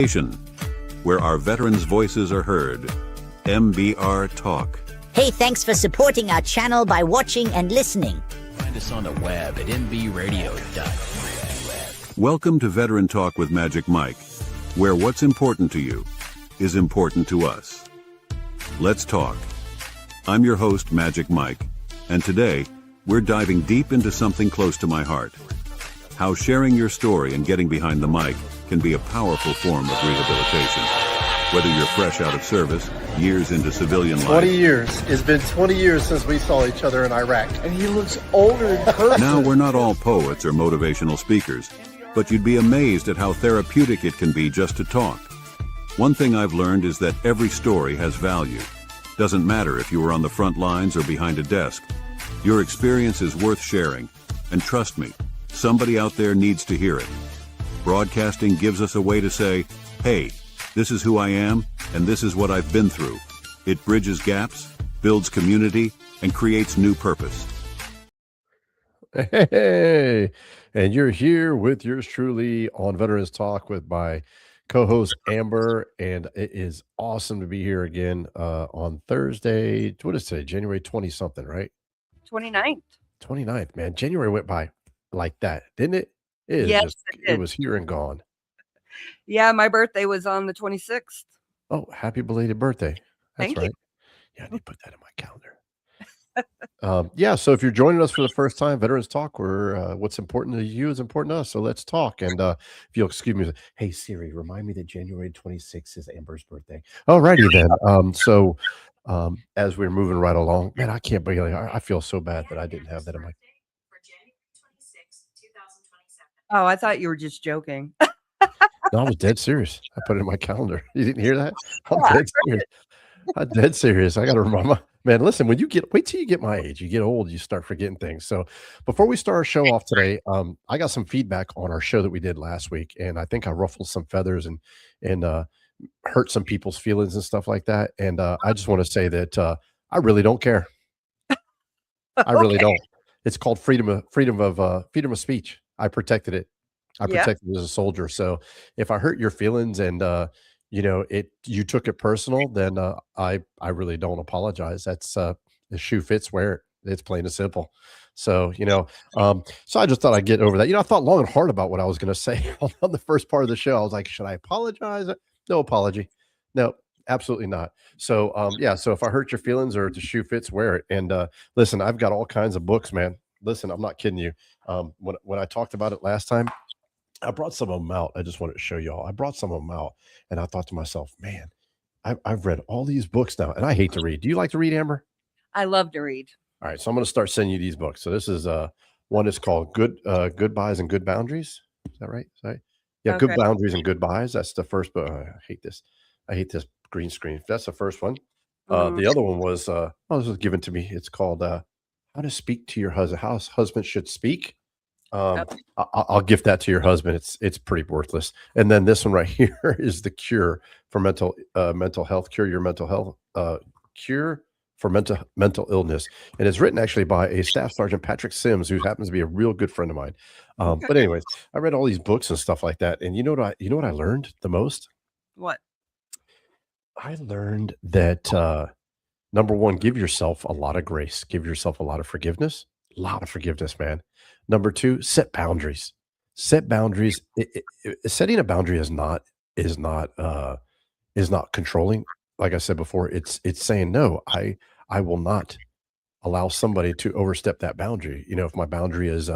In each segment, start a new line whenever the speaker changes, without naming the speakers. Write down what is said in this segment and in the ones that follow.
Station, where our veterans' voices are heard. MBR Talk.
Hey, thanks for supporting our channel by watching and listening.
Find us on the web at nbradio.net.
Welcome to Veteran Talk with Magic Mike, where what's important to you is important to us. Let's talk. I'm your host, Magic Mike, and today, we're diving deep into something close to my heart. How sharing your story and getting behind the mic can be a powerful form of rehabilitation. Whether you're fresh out of service, years into civilian life.
20 years. It's been 20 years since we saw each other in Iraq. And he looks older in person.
Now, we're not all poets or motivational speakers, but you'd be amazed at how therapeutic it can be just to talk. One thing I've learned is that every story has value. Doesn't matter if you were on the front lines or behind a desk. Your experience is worth sharing, and trust me, somebody out there needs to hear it. Broadcasting gives us a way to say, hey, this is who I am, and this is what I've been through. It bridges gaps, builds community, and creates new purpose.
Hey, and you're here with yours truly on Veterans Talk with my co-host Amber, and it is awesome to be here again on Thursday. What is today? January 20-something, right?
29th.
29th, man. January went by like that, didn't it?
Yes,
it was here and gone.
Yeah, my birthday was on the 26th.
Oh, happy belated birthday. That's
Thank
right.
you.
Yeah, I need to put that in my calendar. Yeah, so if you're joining us for the first time, Veterans Talk, where what's important to you is important to us. So let's talk. And if you'll excuse me, hey Siri, remind me that January 26th is Amber's birthday. All righty then. So as we're moving right along, man, I can't believe I feel so bad that I didn't have that in my.
Oh, I thought you were just joking.
No, I was dead serious. I put it in my calendar. You didn't hear that? I'm dead serious. I'm dead serious. I got to remind my man. Listen, when you wait till you get my age, you get old, you start forgetting things. So before we start our show off today, I got some feedback on our show that we did last week, and I think I ruffled some feathers and hurt some people's feelings and stuff like that. And I just want to say that I really don't care. I really don't. It's called freedom of speech. I protected it. I protected it as a soldier. So if I hurt your feelings and you took it personal, then I really don't apologize. That's the shoe fits, wear it. It's plain and simple. So so I just thought I'd get over that. I thought long and hard about what I was going to say on the first part of the show. I was like, should I apologize? No apology. No, absolutely not. So so if I hurt your feelings or the shoe fits, wear it. And listen, I've got all kinds of books, man. Listen, I'm not kidding you. When I talked about it last time, I brought some of them out. I just wanted to show y'all. I brought some of them out, and I thought to myself, man, I've read all these books now, and I hate to read. Do you like to read, Amber?
I love to read.
All right, so I'm going to start sending you these books. So this is one is called Goodbyes and Good Boundaries. Is that right? Yeah,
Okay.
Good Boundaries and Goodbyes. That's the first book. I hate this. I hate this green screen. That's the first one. The other one was this was given to me. It's called How to Speak to Your Husband. How Husbands Should Speak. I'll gift that to your husband. It's pretty worthless. And then this one right here is the cure for mental health. Cure for mental illness, and it's written actually by a Staff Sergeant Patrick Sims, who happens to be a real good friend of mine. But anyways, I read all these books and stuff like that, and you know what I learned the most?
What?
I learned that number one, give yourself a lot of grace, give yourself a lot of forgiveness, man. Number two, set boundaries. Set boundaries. Setting a boundary is not controlling. Like I said before, it's saying no. I will not allow somebody to overstep that boundary. If my boundary is,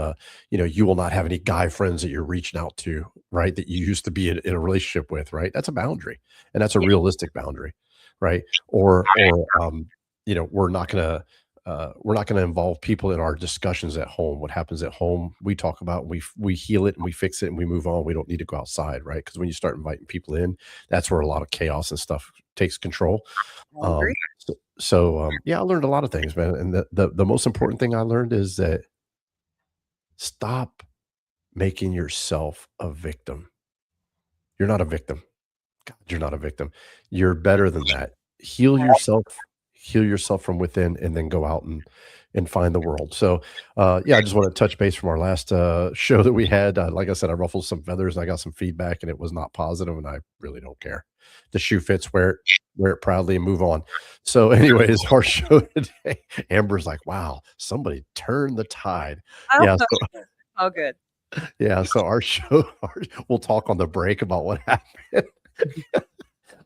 you will not have any guy friends that you're reaching out to, right? That you used to be in a relationship with, right? That's a boundary, and that's a realistic boundary, right? Or we're not going to involve people in our discussions at home. What happens at home, we talk about, we heal it and we fix it and we move on. We don't need to go outside, right? Because when you start inviting people in, that's where a lot of chaos and stuff takes control.
I agree.
I learned a lot of things, man. And the most important thing I learned is that stop making yourself a victim. You're not a victim. God, you're not a victim. You're better than that. Heal yourself from within, and then go out and and find the world. So, yeah, I just want to touch base from our last show that we had. Like I said, I ruffled some feathers and I got some feedback, and it was not positive, and I really don't care. The shoe fits, wear it proudly and move on. So, anyways, our show today, Amber's like, wow, somebody turned the tide. Yeah. So,
Oh, good.
yeah. So our show, we'll talk on the break about what happened.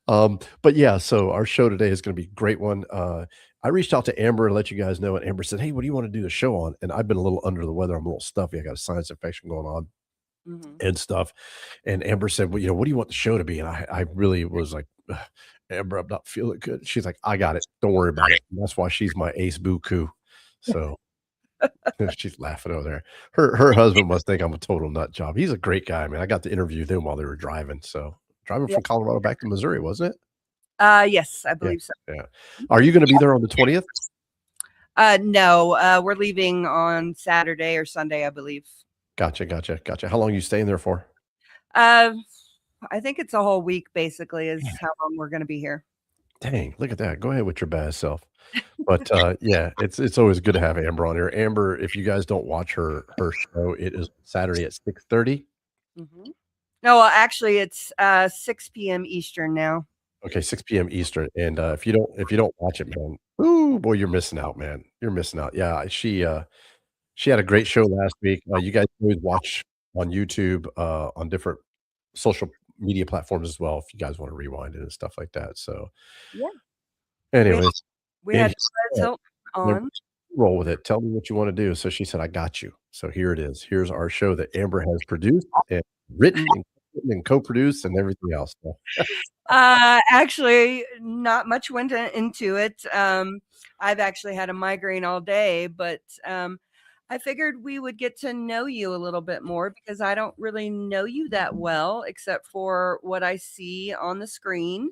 But yeah, so our show today is going to be a great one. I reached out to Amber and let you guys know, and Amber said, "Hey, what do you want to do the show on?" And I've been a little under the weather. I'm a little stuffy. I got a sinus infection going on
Hmm.
and stuff. And Amber said, "Well, what do you want the show to be?" And I really was like, "Ugh, Amber, I'm not feeling good." She's like, "I got it. Don't worry about it." And that's why she's my ace buku. So she's laughing over there. Her husband must think I'm a total nut job. He's a great guy, man. I got to interview them while they were driving. So driving
Yeah.
from Colorado back to Missouri, wasn't it?
Yes, I believe so.
Yeah. Are you going to be there on the 20th?
No, we're leaving on Saturday or Sunday, I believe.
Gotcha. How long are you staying there for?
I think it's a whole week, basically, is how long we're going to be here.
Dang, look at that. Go ahead with your bad self. But yeah, it's always good to have Amber on here. Amber, if you guys don't watch her show, it is Saturday at 6:30.
Hmm. No, well, actually, it's 6 p.m. Eastern now.
Okay, 6 p.m. Eastern. And if you don't watch it, man, ooh boy, you're missing out, man. You're missing out. Yeah, she had a great show last week. You guys can always watch on YouTube, on different social media platforms as well if you guys want to rewind it and stuff like that. So,
Yeah.
anyways,
We
and
had
she
Perez
said,
Hilton on.
roll with it. Tell me what you want to do. So she said, I got you. So here it is. Here's our show that Amber has produced and written and co-produced and everything else. So,
Actually, not much went into it. I've actually had a migraine all day, but I figured we would get to know you a little bit more because I don't really know you that well, except for what I see on the screen.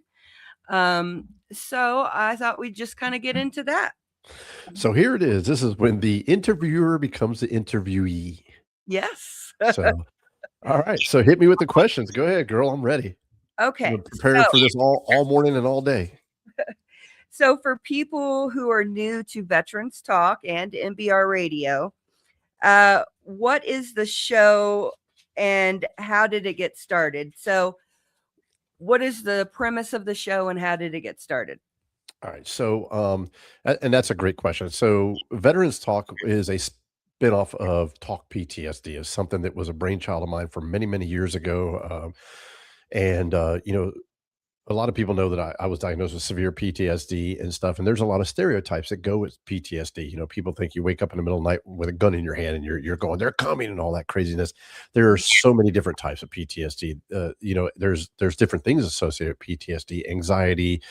So I thought we'd just kind of get into that.
so here it is. This is when the interviewer becomes the interviewee.
Yes.
So, all right. So hit me with the questions. Go ahead, girl. I'm ready. I've
Okay.
been preparing for this all morning and all day.
So for people who are new to Veterans Talk and MBR Radio, what is the show and how did it get started? So what is the premise of the show and how did it get started?
All right. So, and that's a great question. So, Veterans Talk is a spinoff of Talk PTSD. Is something that was a brainchild of mine from many, many years ago. And a lot of people know that I was diagnosed with severe PTSD and stuff. And there's a lot of stereotypes that go with PTSD. People think you wake up in the middle of the night with a gun in your hand and you're going, they're coming and all that craziness. There are so many different types of PTSD. There's different things associated with PTSD, anxiety,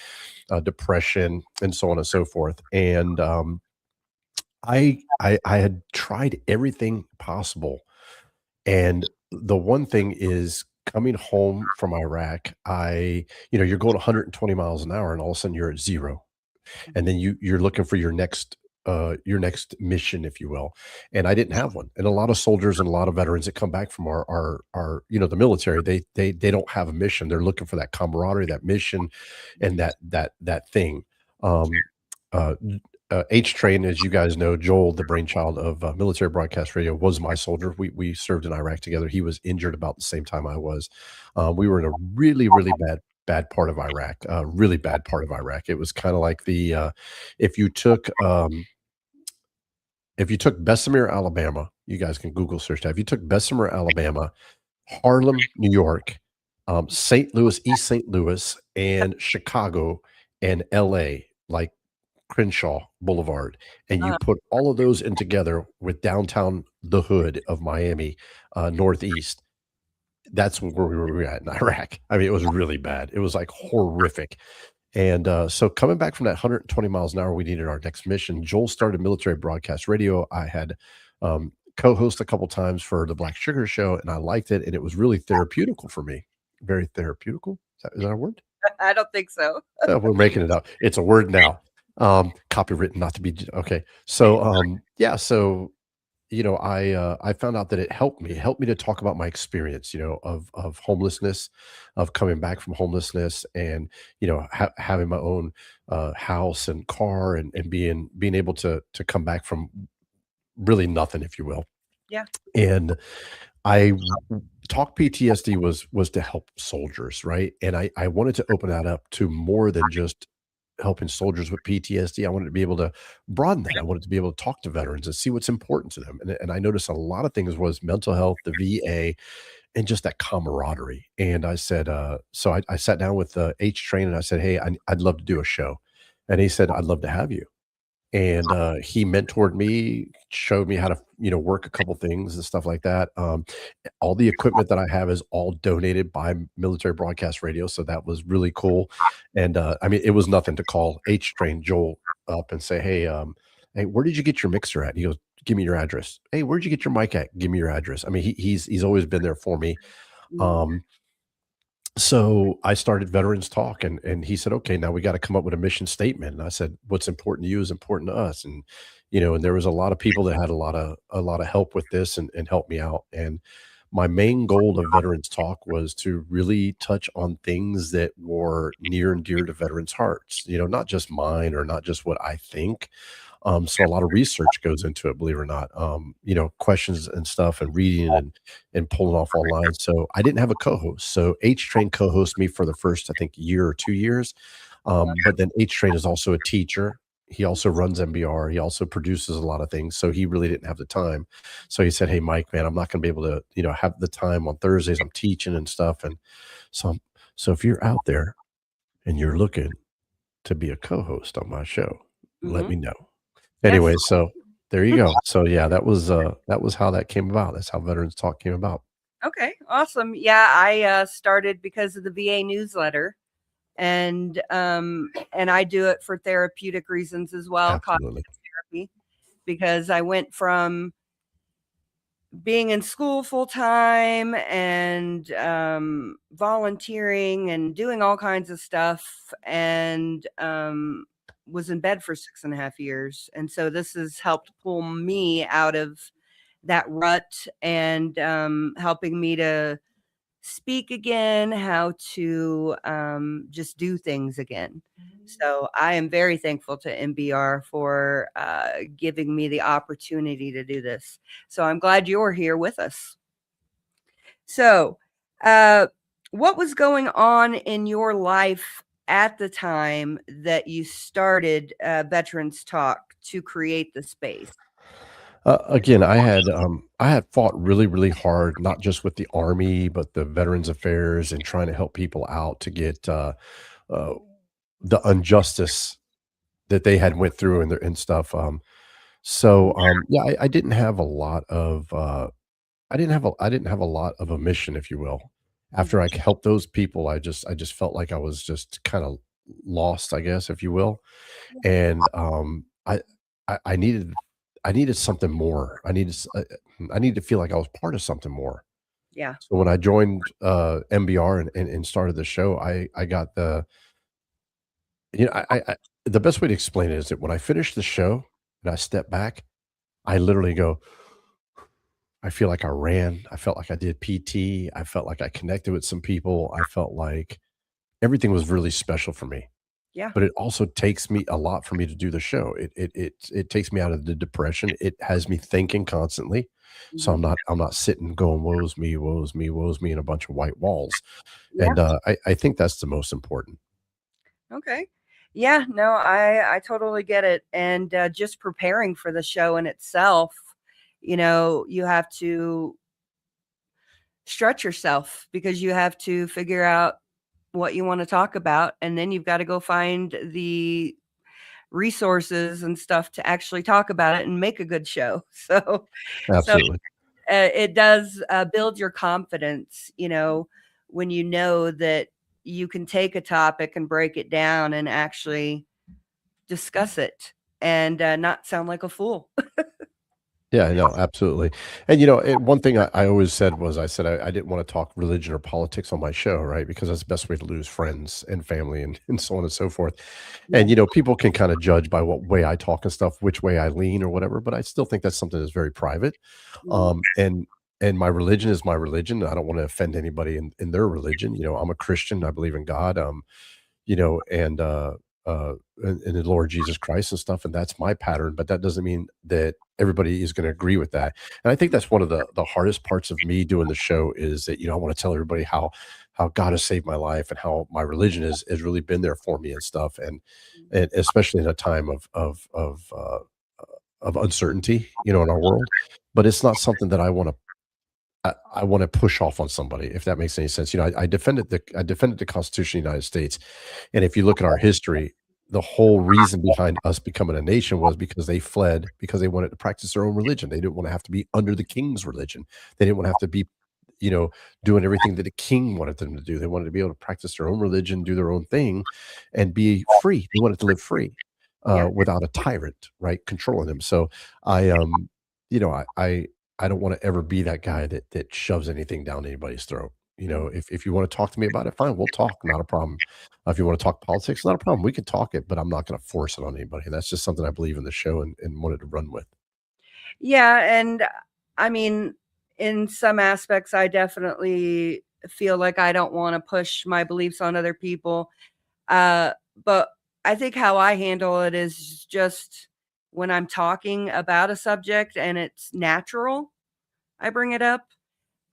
depression, and so on and so forth. And I had tried everything possible. And the one thing is coming home from Iraq, you're going 120 miles an hour and all of a sudden you're at zero. And then you're looking for your next mission, if you will. And I didn't have one. And a lot of soldiers and a lot of veterans that come back from our the military, they don't have a mission. They're looking for that camaraderie, that mission, and that thing. H Train, as you guys know, Joel, the brainchild of Military Broadcast Radio, was my soldier. We served in Iraq together. He was injured about the same time I was. We were in a really, really bad part of Iraq. Really bad part of Iraq. It was kind of like if you took Bessemer, Alabama, you guys can Google search that. If you took Bessemer, Alabama, Harlem, New York, St. Louis, East St. Louis, and Chicago, and L.A., like Crenshaw Boulevard, and you put all of those in together with downtown, the hood of Miami, Northeast. That's where we were at in Iraq. I mean, it was really bad. It was like horrific. And so coming back from that 120 miles an hour, we needed our next mission. Joel started Military Broadcast Radio. I had co-host a couple times for the Black Sugar Show, and I liked it. And it was really therapeutical for me. Very therapeutical. Is that a word?
I don't think so.
We're making it up. It's a word now. Copywritten, not to be okay. So so I found out that it helped me. It helped me to talk about my experience, of homelessness, of coming back from homelessness, and having my own house and car, and being able to come back from really nothing, if you will.
Yeah.
And I Talk PTSD was to help soldiers, right? And I wanted to open that up to more than just helping soldiers with PTSD. I wanted to be able to broaden that. I wanted to be able to talk to veterans and see what's important to them. And I noticed a lot of things was mental health, the VA, and just that camaraderie. And I said, so I sat down with H Train and I said, hey, I'd love to do a show. And he said, I'd love to have you. And he mentored me, showed me how to, work a couple things and stuff like that. All the equipment that I have is all donated by Military Broadcast Radio, so that was really cool. And I mean, it was nothing to call H Train Joel up and say, "Hey, where did you get your mixer at?" And he goes, "Give me your address." "Hey, where'd you get your mic at? Give me your address." I mean, he's always been there for me. Um, so I started Veterans Talk, and he said, "Okay, now we got to come up with a mission statement." And I said, "What's important to you is important to us." And and there was a lot of people that had a lot of help with this, and helped me out. And my main goal of Veterans Talk was to really touch on things that were near and dear to veterans' hearts. Not just mine or not just what I think. So a lot of research goes into it, believe it or not. Questions and stuff, and reading and pulling off online. So I didn't have a co-host. So H Train co-hosted me for the first, I think, year or 2 years. But then H Train is also a teacher. He also runs MBR. He also produces a lot of things. So he really didn't have the time. So he said, "Hey, Mike, man, I'm not going to be able to, have the time on Thursdays. I'm teaching and stuff." And so, so if you're out there and you're looking to be a co-host on my show, let
Mhm.
me know.
Yes.
Anyway, so there you go. So yeah, that was how that came about. That's how Veterans Talk came about.
Okay, awesome. Yeah, I started because of the VA newsletter, and I do it for therapeutic reasons as well, cognitive
Absolutely.
therapy, because I went from being in school full time and volunteering and doing all kinds of stuff, and was in bed for 6.5 years. And so this has helped pull me out of that rut, and helping me to speak again, how to just do things again. So I am very thankful to MBR for giving me the opportunity to do this. So I'm glad you're here with us. So, uh, what was going on in your life at the time that you started Veterans Talk to create the space?
Again, I had fought really, really hard, not just with the Army, but the Veterans Affairs, and trying to help people out to get uh, the injustice that they had went through and stuff. Yeah, I didn't have a lot of I didn't have a lot of a mission, if you will. After I helped those people, I just felt like I was just kind of lost, I guess, if you will. And I needed something more. I needed to feel like I was part of something more.
Yeah.
So when I joined MBR and started the show, I got the best way to explain it is that when I finish the show and I step back, I literally go, I feel like I ran. I felt like I did PT. I felt like I connected with some people. I felt like everything was really special for me.
Yeah.
But it also takes me a lot for me to do the show. It takes me out of the depression. It has me thinking constantly. So
Mhm.
I'm not sitting going, woes me, woes me, woes me in a bunch of white walls.
Yeah.
And I think that's the most important.
Okay. Yeah, no, I totally get it. And just preparing for the show in itself, you have to stretch yourself because you have to figure out what you want to talk about, and then you've got to go find the resources and stuff to actually talk about it and make a good show. So
Absolutely.
it does build your confidence, when you know that you can take a topic and break it down and actually discuss it, and not sound like a fool.
Yeah, no, absolutely. And one thing I always said was I said I didn't want to talk religion or politics on my show, right? Because that's the best way to lose friends and family and so on and so forth.
Yeah.
And people can kind of judge by what way I talk and stuff, which way I lean or whatever. But I still think that's something that's very private.
Mhm.
And my religion is my religion. I don't want to offend anybody in their religion. I'm a Christian. I believe in God. And in the Lord Jesus Christ and stuff, and that's my pattern. But that doesn't mean that everybody is going to agree with that. And I think that's one of the hardest parts of me doing the show is that I want to tell everybody how God has saved my life and how my religion has really been there for me and stuff, and especially in a time of uncertainty, in our world. But it's not something that I want to push off on somebody, if that makes any sense. I defended the Constitution of the United States, and if you look at our history, the whole reason behind us becoming a nation was because they fled because they wanted to practice their own religion. They didn't want to have to be under the king's religion. They didn't want to have to be, you know, doing everything that the king wanted them to do. They wanted to be able to practice their own religion, do their own thing, and be free. They wanted to live free
Yeah.
without a tyrant, right, controlling them. So you know, I I I don't want to ever be that guy that shoves anything down anybody's throat. If you want to talk to me about it, fine, we'll talk, not a problem. If you want to talk politics, not a problem. We can talk it, but I'm not going to force it on anybody. And that's just something I believe in the show and wanted to run with.
Yeah, and I mean, in some aspects, I definitely feel like I don't want to push my beliefs on other people. But I think how I handle it is just when I'm talking about a subject and it's natural, I bring it up.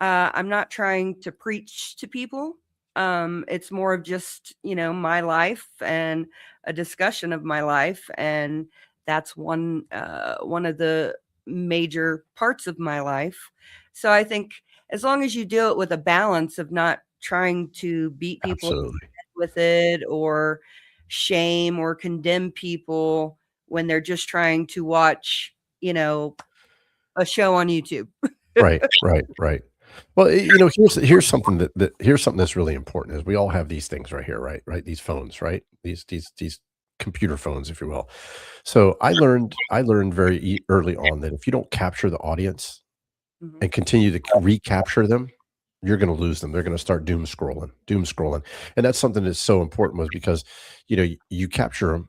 I'm not trying to preach to people. It's more of just, my life and a discussion of my life. And that's one of the major parts of my life. So I think as long as you do it with a balance of not trying to beat people
Absolutely.
with it or shame or condemn people when they're just trying to watch, a show on YouTube.
Right, right, right. Well, here's something here's something that's really important is we all have these things right here, right? Right? These phones, right? These computer phones, if you will. So I learned very early on that if you don't capture the audience
Mhm.
and continue to recapture them, you're going to lose them. They're going to start doom scrolling. And that's something that's so important was because, you capture them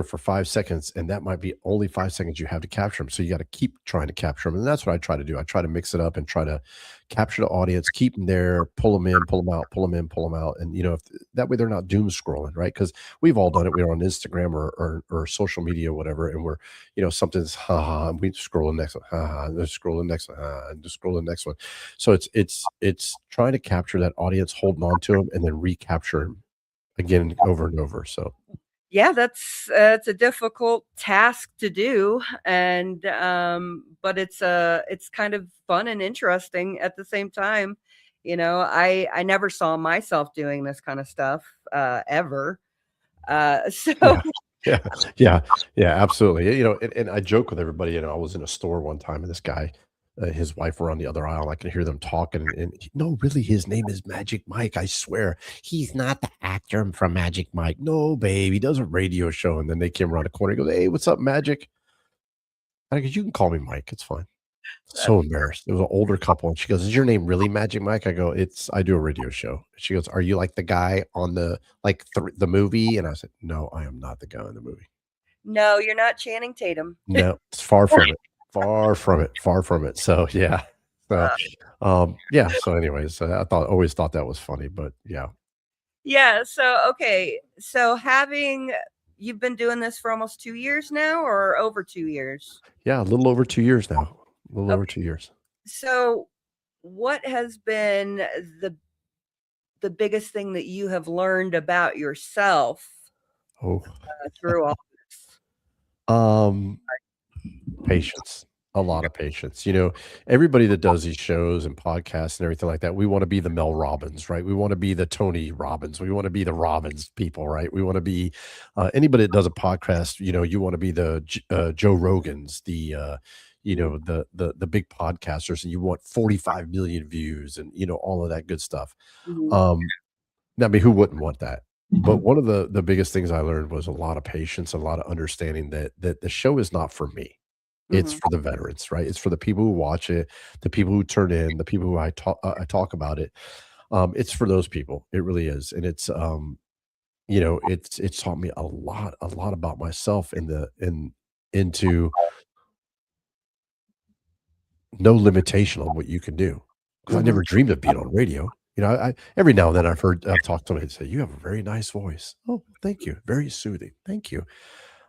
for 5 seconds, and that might be only 5 seconds you have to capture them. So you got to keep trying to capture them. And that's what I try to do. I try to mix it up and try to capture the audience, keep them there, pull them in, pull them out, pull them in, pull them out. And, if that way they're not doom scrolling, right? Because we've all done it. We're on Instagram or social media, whatever, and we're, something's and we scroll the next one, and then scroll the next one, and just scroll the next one. So it's trying to capture that audience, holding on to them, and then recapture them again over and over. So
Yeah, that's it's a difficult task to do, and but it's kind of fun and interesting at the same time. I never saw myself doing this kind of stuff ever. So
yeah. Yeah, yeah, yeah, absolutely. And I joke with everybody. I was in a store one time, and this guy, his wife were on the other aisle. I could hear them talking, no, really, his name is Magic Mike. I swear, he's not the actor from Magic Mike. No, babe, he does a radio show. And then they came around the corner. He goes, "Hey, what's up, Magic?" I go, "You can call me Mike. It's fine." So embarrassed. It was an older couple, and she goes, "Is your name really Magic Mike?" I go, I do a radio show." She goes, "Are you like the guy on the movie?" And I said, "No, I am not the guy in the movie.
no, you're not Channing Tatum.
No, it's far from it. Far from it. Far from it." So yeah. So
Uh,
yeah. So anyways, always thought that was funny, but yeah.
yeah. So okay. So having you've been doing this for almost 2 years now, or over 2 years.
Yeah, a little over 2 years now. A little over
Okay.
2 years.
So what has been the the biggest thing that you have learned about yourself
Oh,
through all this?
um, patience. A lot of patience. Everybody that does these shows and podcasts and everything like that, we want to be the Mel Robbins, right? We want to be the Tony Robbins. We want to be the Robbins people, right? We want to be anybody that does a podcast. You want to be the Joe Rogans, the big podcasters, and you want 45 million views and all of that good stuff.
Mhm.
Um, I mean, who wouldn't want that? But one of the biggest things I learned was a lot of patience, a lot of understanding that the show is not for me. It's for the veterans, right? It's for the people who watch it, the people who turn in, the people who I talk about it. It's for those people. It really is, and it's it's taught me a lot about myself into no limitation on what you can do. 'Cause I
Mhm.
never dreamed of being on radio. I every now and then I've talked to somebody and say, "You have a very nice voice." "Oh, thank you. Very soothing. Thank you."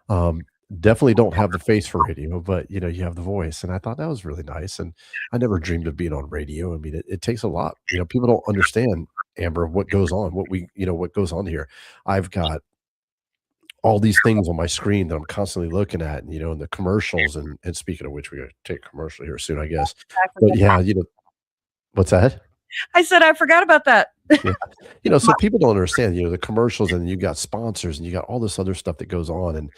Um, Definitely don't have the face for radio, but, you have the voice, and I thought that was really nice, and I never dreamed of being on radio. I mean, it takes a lot. People don't understand, Amber, what goes on, what goes on here. I've got all these things on my screen that I'm constantly looking at, and the commercials, and speaking of which, we gotta take a commercial here soon, I guess.
I
But
forgot.
yeah, what's that?
I said I forgot about that.
Yeah. So people don't understand, the commercials, and you got sponsors, and you got all this other stuff that goes on, and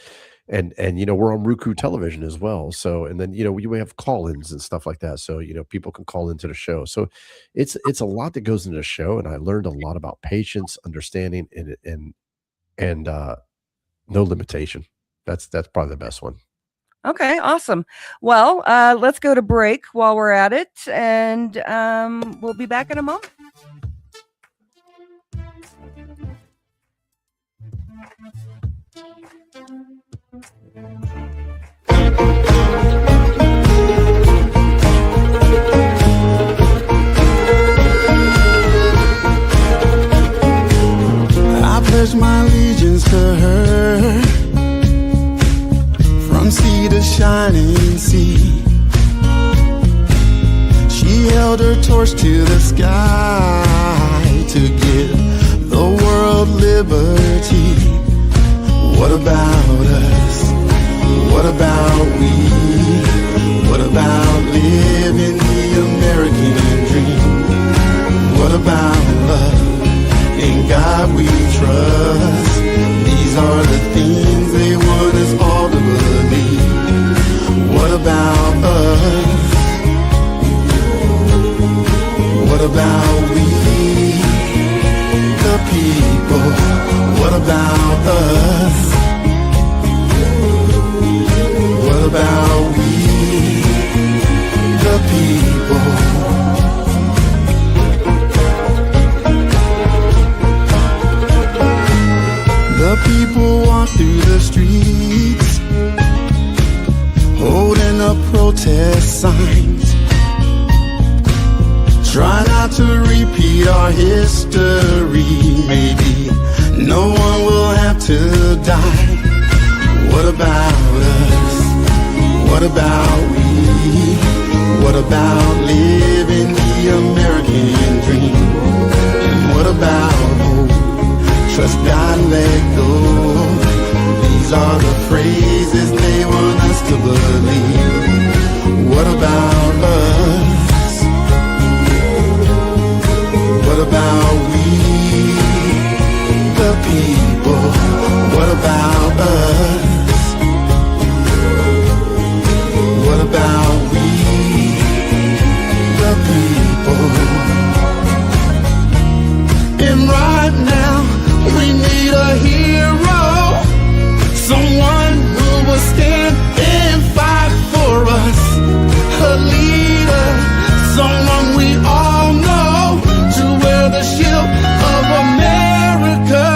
we're on Roku television as well. So, and then, we have call-ins and stuff like that. So, people can call into the show. So it's a lot that goes into the show. And I learned a lot about patience, understanding, and no limitation. That's probably the best one.
Okay, awesome. Well, let's go to break while we're at it, and we'll be back in a moment.
I pledge my allegiance to her, from sea to shining sea. She held her torch to the sky to give the world liberty. What about us? What about we? What about living the American dream? What about love? In God we trust. These are the things they want us all to believe. What about us? What about we, the people? What about us? What about we, the people? The people walk through the streets, holding up protest signs. Try not to repeat our history. Maybe no one will have to die. What about us? What about we? What about living the American dream? And what about hope? Trust God and let go. These are the phrases they want us to believe. What about us? What about we, the people? What about us? What about we, the people? And right now we need a hero, someone who will stand and fight for us. A leader, someone we all know, to wear the shield of America.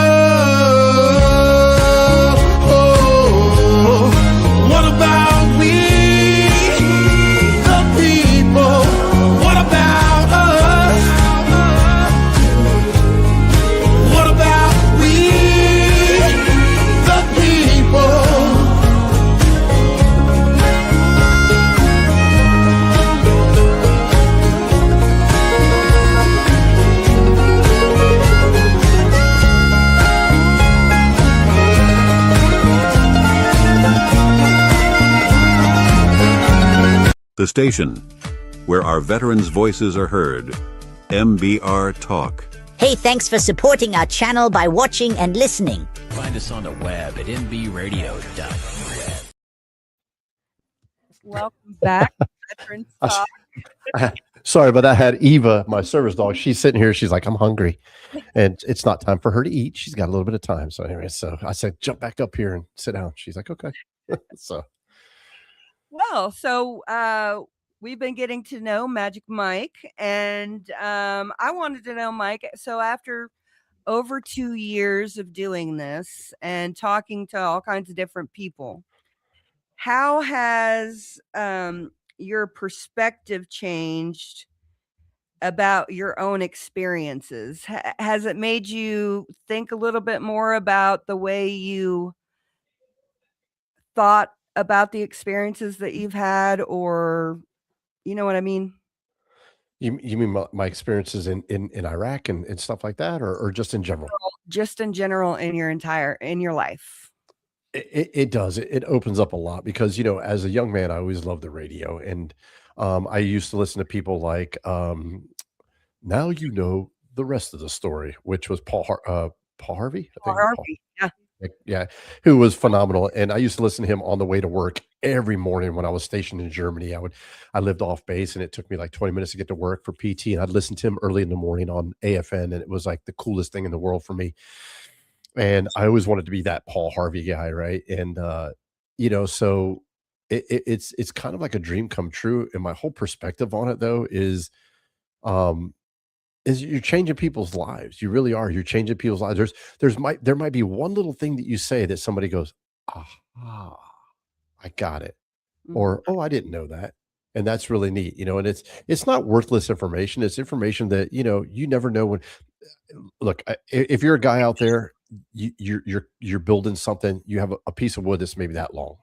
Oh, what about we, the people? What about us? What about we, the people?
The station where our veterans' voices are heard. MBR Talk.
Hey, thanks for supporting our channel by watching and listening.
Find us on the web at nbradio.net.
Welcome back, Veterans Talk.
Sorry, but I had Eva, my service dog. She's sitting here. She's like, I'm hungry. And it's not time for her to eat. She's got a little bit of time. So anyway, so I said, jump back up here and sit down. She's like, okay. So
Well, so we've been getting to know Magic Mike, and I wanted to know, Mike. So after over 2 years of doing this and talking to all kinds of different people, how has your perspective changed about your own experiences? Has it made you think a little bit more about the way you thought about the experiences that you've had, or you know what I mean?
You mean my experiences in Iraq and stuff like that, or just in general?
Just in general in your life.
It does. It opens up a lot because, as a young man, I always loved the radio, and I used to listen to people like, now you know the rest of the story, which was Paul Harvey, I
Paul
think. Paul,
Harvey, yeah.
yeah, who was phenomenal, and I used to listen to him on the way to work every morning when I was stationed in Germany. I lived off base, and it took me like 20 minutes to get to work for PT, and I'd listen to him early in the morning on AFN, and it was like the coolest thing in the world for me. And I always wanted to be that Paul Harvey guy, right? And so it's kind of like a dream come true. And my whole perspective on it, though, um, is you're changing people's lives. You really are. You're changing people's lives. There might be one little thing that you say that somebody goes, "Aha, I got it,"
Mhm.
or "Oh, I didn't know that." And that's really neat, and it's not worthless information. It's information that, you never know when. Look, if you're a guy out there, you're building something, you have a piece of wood that's maybe that long,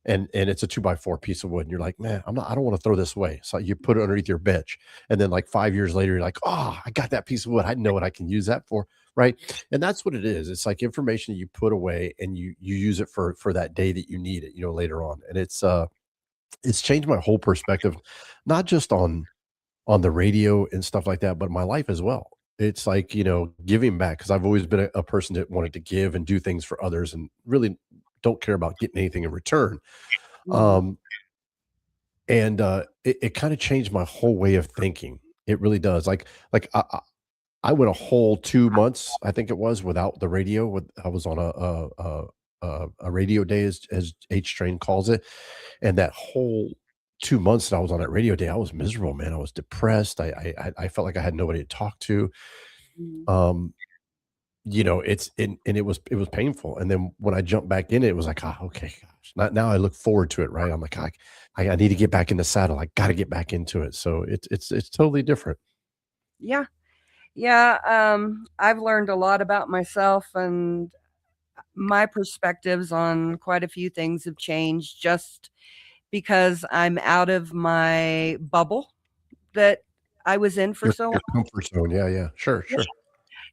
and it's a 2 by 4 piece of wood, and you're like, "Man, I don't wanna throw this away." So you put it underneath your bench, and then, like, 5 years later, you're like, "Oh, I got that piece of wood. I know what I can use that for," right? And that's what it is. It's like information that you put away, and you use it for that day that you need it, later on, and it's changed my whole perspective, not just on the radio and stuff like that, but my life as well. It's like, giving back because I've always been a person that wanted to give and do things for others and really don't care about getting anything in return.
Mhm.
Um, and it kind of changed my whole way of thinking. It really does. I went a whole 2 months, I think it was, without the radio. I was on a radio day, as H Train calls it, and that whole 2 months that I was on that radio day, I was miserable, man. I was depressed. I felt like I had nobody to talk to.
Mhm.
Um, and it was painful. And then when I jumped back in it, it was like, "Ah, okay, gosh." Now I look forward to it, right? I'm like, I need to get back in the saddle. I gotta get back into it. So it's totally different.
Yeah. Yeah, I've learned a lot about myself, and my perspectives on quite a few things have changed just because I'm out of my bubble that I was in for so
Your
long.
comfort zone. Yeah, yeah. Sure, sure.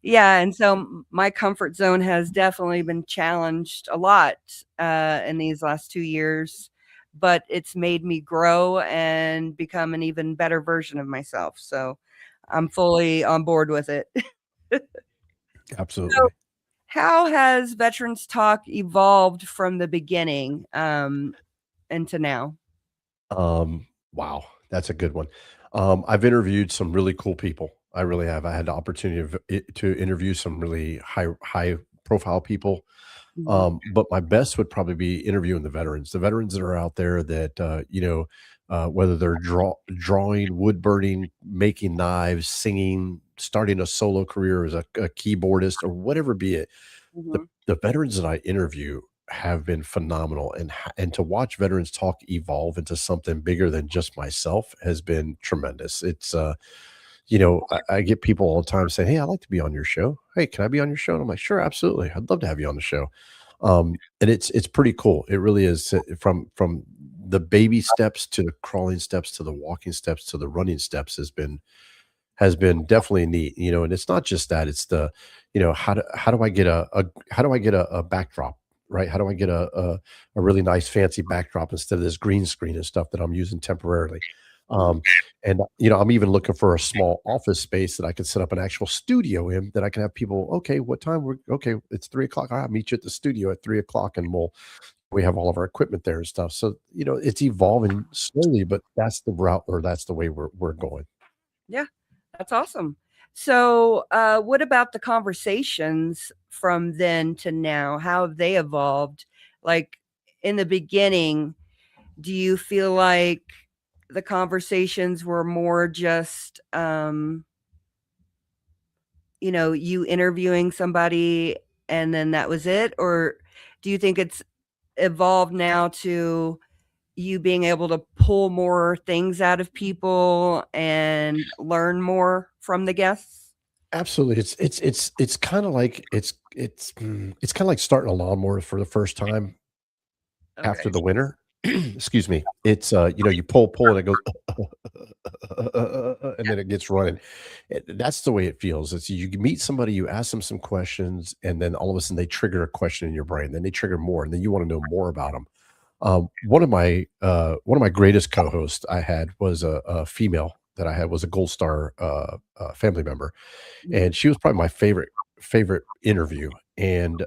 Yeah, and so my comfort zone has definitely been challenged a lot in these last 2 years, but it's made me grow and become an even better version of myself. So I'm fully on board with it. So,
Absolutely.
how has Veterans Talk evolved from the beginning into now?
Wow, that's a good one. I've interviewed some really cool people. I really have. I had the opportunity to interview some really high profile people.
Mhm.
But my best would probably be interviewing the veterans that are out there that whether they're drawing, wood burning, making knives, singing, starting a solo career as a keyboardist, or whatever be it. The
Mhm.
the veterans that I interview have been phenomenal, and to watch Veterans Talk evolve into something bigger than just myself has been tremendous. I get people all the time saying, "Hey, I'd like to be on your show. Hey, can I be on your show?" And I'm like, "Sure, absolutely. I'd love to have you on the show." And it's pretty cool. It really is, from the baby steps to the crawling steps to the walking steps to the running steps has been definitely neat, and it's not just that, it's how do I get a backdrop, right? How do I get a really nice fancy backdrop instead of this green screen and stuff that I'm using temporarily?
Mhm.
Um, and I'm even looking for a small office space that I can set up an actual studio in that I can have people, okay, what time okay, it's 3 o'clock. I'll meet you at the studio at 3 o'clock and we have all of our equipment there and stuff. So, it's evolving slowly, but that's the route, or that's the way we're going.
Yeah, that's awesome. So, what about the conversations from then to now? How have they evolved? Like in the beginning, Do you feel like the conversations were more just, you interviewing somebody and then that was it? Or do you think it's evolved now to you being able to pull more things out of people and learn more from the guests?
Absolutely. It's kind of like it's kind of like starting a lawnmower for the first time after
Okay.
the winter. Excuse me. It's you pull and it goes and then it gets running. That's the way it feels. It's you meet somebody, you ask them some questions, and then all of a sudden they trigger a question in your brain. Then they trigger more, and then you want to know more about them. One of my greatest co-hosts I had was a female that I had was a Gold Star family member,
Mhm.
and she was probably my favorite interview. And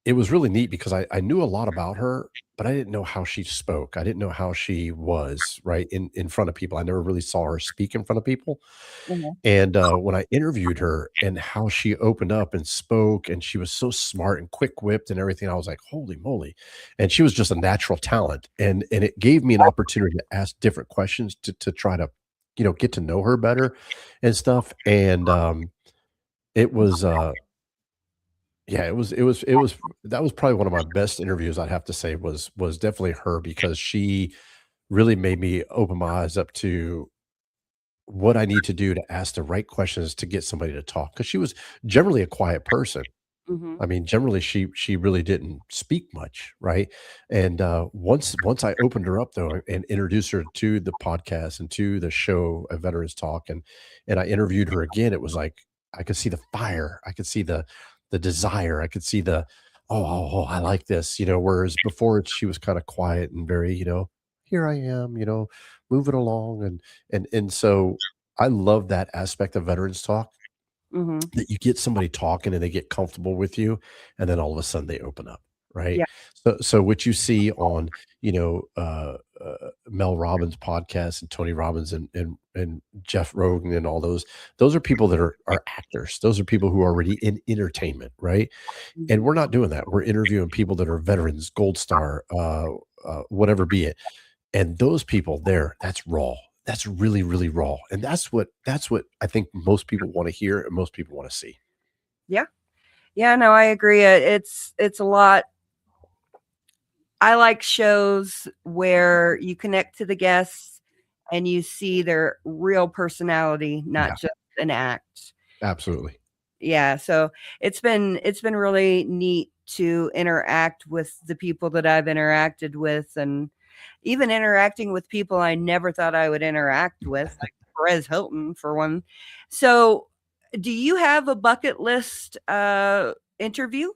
it was really neat because I knew a lot about her, but I didn't know how she spoke. I didn't know how she was right in front of people. I never really saw her speak in front of people.
Mhm.
And when I interviewed her and how she opened up and spoke, and she was so smart and quick whipped and everything, I was like, holy moly. And she was just a natural talent. And it gave me an opportunity to ask different questions to try to, get to know her better and stuff. And it was yeah, it was that was probably one of my best interviews, I'd have to say, was definitely her, because she really made me open my eyes up to what I need to do to ask the right questions to get somebody to talk. Because she was generally a quiet person.
Mhm.
I mean, generally, she really didn't speak much, right? And, once I opened her up, though, and introduced her to the podcast and to the show, A Veterans Talk, and I interviewed her again, it was like I could see the fire, I could see the desire, I could see the, "Oh, I like this," whereas before she was kinda quiet and very, "Here I am," "moving along," and so I love that aspect of Veterans Talk,
Mhm.
that you get somebody talking and they get comfortable with you, and then all of a sudden they open up, right?
Yeah.
So what you see on, Mel Robbins podcast and Tony Robbins and Jeff Rogan and all those are people that are actors. Those are people who are already in entertainment, right? And
Mhm.
we're not doing that. We're interviewing people that are veterans, Gold Star, whatever be it. And those people there, that's raw. That's really, really raw. And that's what I think most people want to hear and most people want to see.
Yeah. Yeah, no, I agree. It's a lot. I like shows where you connect to the guests and you see their real personality, not
Yeah,
just an act.
absolutely.
Yeah, so it's been really neat to interact with the people that I've interacted with, and even interacting with people I never thought I would interact with, like Perez Hilton for one. So, do you have a bucket list interview?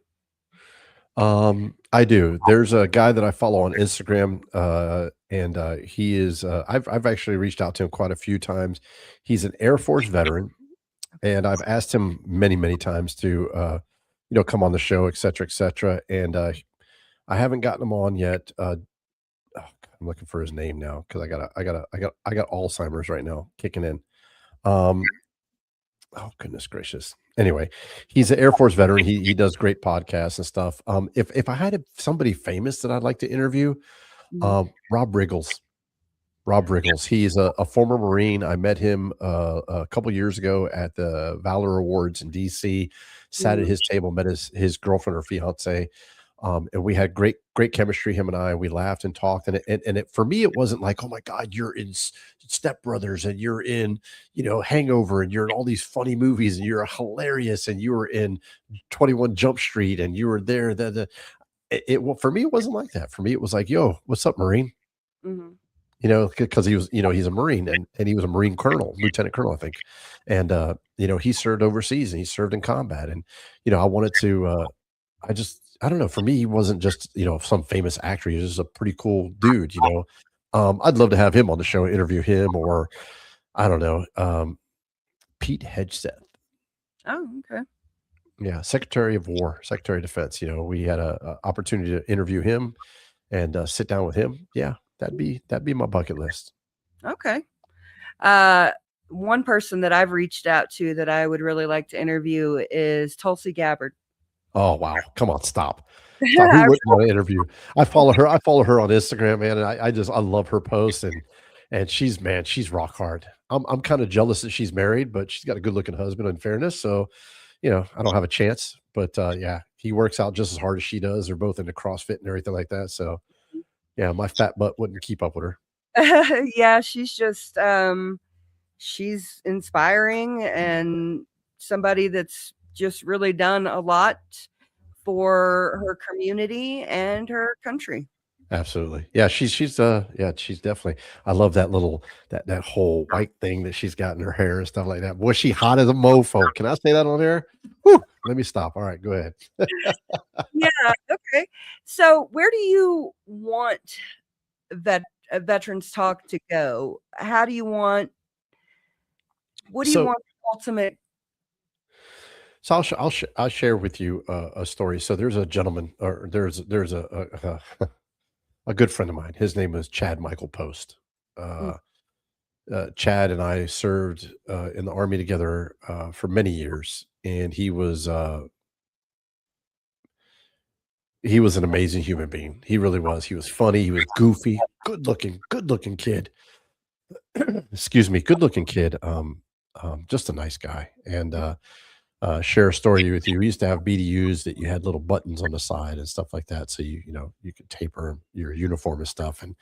I do. There's a guy that I follow on Instagram, and he is. I've actually reached out to him quite a few times. He's an Air Force veteran, and I've asked him many, many times to, come on the show, et cetera, et cetera. And I haven't gotten him on yet. Oh, God, I'm looking for his name now because I got Alzheimer's right now kicking in. Um, oh goodness gracious. Anyway, he's an Air Force veteran. He does great podcasts and stuff. If I had somebody famous that I'd like to interview,
Mhm.
Rob Riggles. Rob Riggles. He's a former Marine. I met him a couple years ago at the Valor Awards in DC. Sat at
Mhm.
his table, met his girlfriend or fiance, and we had great chemistry. Him and I. We laughed and talked, and for me, it wasn't like, oh my God, you're in Step Brothers, and you're in Hangover, and you're in all these funny movies, and you're hilarious, and you were in 21 Jump Street, and you were there. Well, for me, it wasn't like that. For me, it was like, yo, what's up, Marine?
Mhm.
Because he was, he's a Marine, and he was a Marine colonel, lieutenant colonel, I think. And, he served overseas and he served in combat. And, I wanted to, I don't know, for me, he wasn't just, some famous actor. He was just a pretty cool dude. I'd love to have him on the show, interview him, or I don't know, Pete Hegseth.
Oh, okay.
Yeah. Secretary of War, Secretary of Defense. We had a opportunity to interview him and sit down with him. Yeah. That'd be my bucket list.
Okay. Uh, One person that I've reached out to that I would really like to interview is Tulsi Gabbard.
Oh wow, come on, stop. Stop. Who
I
wouldn't want to interview? I follow her on Instagram, man, and I love her posts and she's man, she's rock hard. I'm kind of jealous that she's married, but she's got a good looking husband in fairness. So, I don't have a chance. But yeah, he works out just as hard as she does. They're both into CrossFit and everything like that. So yeah, my fat butt wouldn't keep up with her.
Yeah, she's just she's inspiring and somebody that's just really done a lot for her community and her country.
Absolutely. Yeah, she's definitely I love that whole white thing that she's got in her hair and stuff like that. Boy, she hot as a mofo. Can I say that on air? Whew, let me stop. All right, go ahead.
Yeah, okay. So where do you want vet Veterans Talk to go? How do you want what do you
So
want the ultimate
so I'll share with you a story. So there's a gentleman, or there's a good friend of mine. His name is Chad Michael Post.
mm,
Uh, Chad and I served in the army together for many years, and he was an amazing human being. He really was. He was funny. He was goofy, good looking kid. Excuse me, good looking kid. Just a nice guy. And share a story with you. We used to have BDUs that you had little buttons on the side and stuff like that, so you could taper your uniform and stuff. And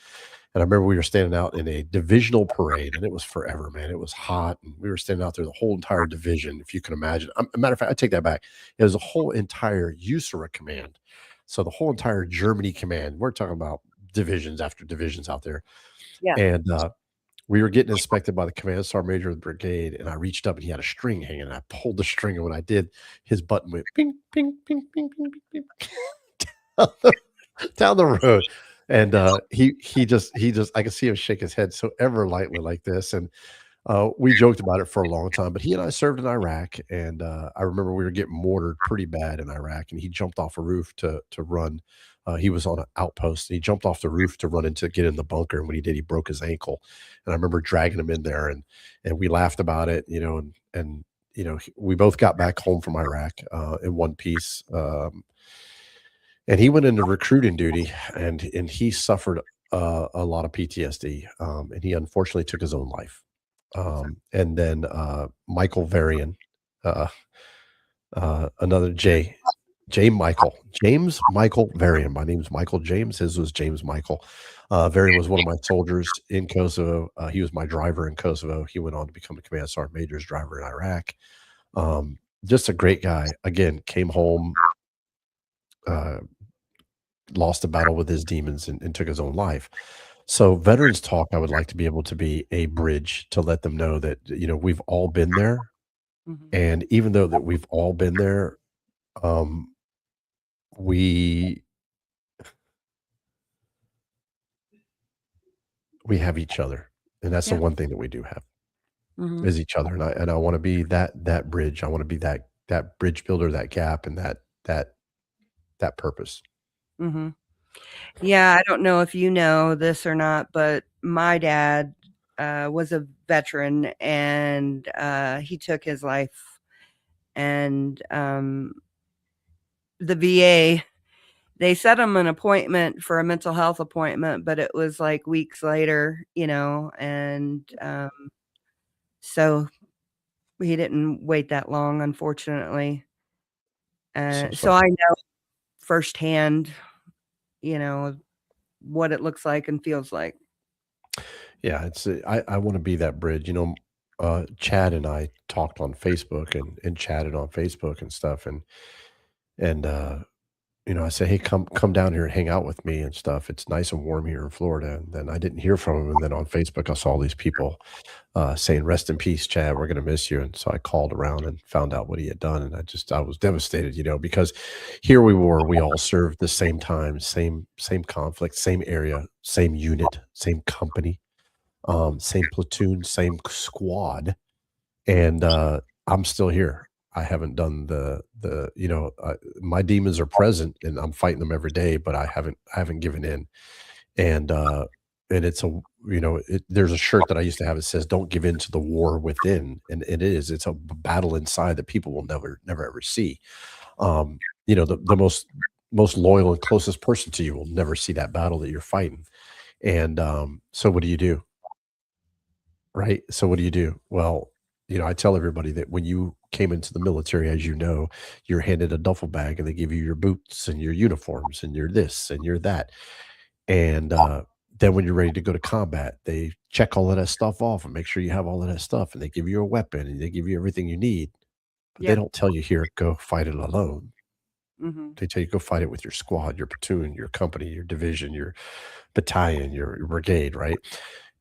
I remember we were standing out in a divisional parade, and it was forever, man. It was hot, and we were standing out there, the whole entire division, if you can imagine. A matter of fact, I take that back. It was a whole entire USARA command. So the whole entire Germany command. We're talking about divisions after divisions out there.
yeah.
And we were getting inspected by the command sergeant major of the brigade, and I reached up and he had a string hanging. And I pulled the string, and when I did, his button went ping, ping, ping, ping, ping, ping, ping down the road. And he just I could see him shake his head so ever lightly like this. And we joked about it for a long time. But he and I served in Iraq, and I remember we were getting mortared pretty bad in Iraq, and he jumped off a roof to run. He was on an outpost, and he jumped off the roof to run into get in the bunker. And when he did, he broke his ankle. And I remember dragging him in there, and we laughed about it, and we both got back home from Iraq in one piece. And he went into recruiting duty, and he suffered a lot of PTSD, and he unfortunately took his own life. And then Michael Varian, uh, another James Michael Varian. My name's Michael James. His was James Michael. Varian was one of my soldiers in Kosovo. He was my driver in Kosovo. He went on to become a command sergeant major's driver in Iraq. Just a great guy. Again, came home, uh, lost a battle with his demons, and took his own life. So Veterans Talk, I would like to be able to be a bridge to let them know that we've all been there,
Mhm.
and even though that we've all been there, um, we we have each other, and that's the
Yeah.
one thing that we do have
Mhm.
is each other. And I want to be that bridge. I want to be that bridge builder, that gap, and that purpose.
Mhm. Yeah, I don't know if you know this or not, but my dad was a veteran and he took his life. And the VA, they set him an appointment for a mental health appointment, but it was like weeks later, and so he didn't wait that long, unfortunately.
So
So
sorry.
I know firsthand, you know, what it looks like and feels like.
Yeah, I want to be that bridge. Chad and I talked on Facebook and chatted on Facebook and stuff, and I say, hey, come down here and hang out with me and stuff. It's nice and warm here in Florida. And then I didn't hear from him, and then on Facebook I saw these people saying, "Rest in peace, Chad. We're gonna miss you." And so I called around and found out what he had done, and I was devastated, because here we were, we all served the same time, same conflict, same area, same unit, same company, same platoon, same squad, and I'm still here. I haven't done my demons are present, and I'm fighting them every day, but I haven't given in. And it's there's a shirt that I used to have that says, "Don't give in to the war within," and it's a battle inside that people will never ever see. The most loyal and closest person to you will never see that battle that you're fighting. And so what do you do? Right? So what do you do? Well, I tell everybody that when you came into the military, as you know, you're handed a duffel bag and they give you your boots and your uniforms and your this and your that. And then when you're ready to go to combat, they check all of that stuff off and make sure you have all of that stuff. And they give you a weapon and they give you everything you need. But they
Yeah.
don't tell you here, go fight it alone.
Hmm.
They tell you go fight it with your squad, your platoon, your company, your division, your battalion, your brigade, right?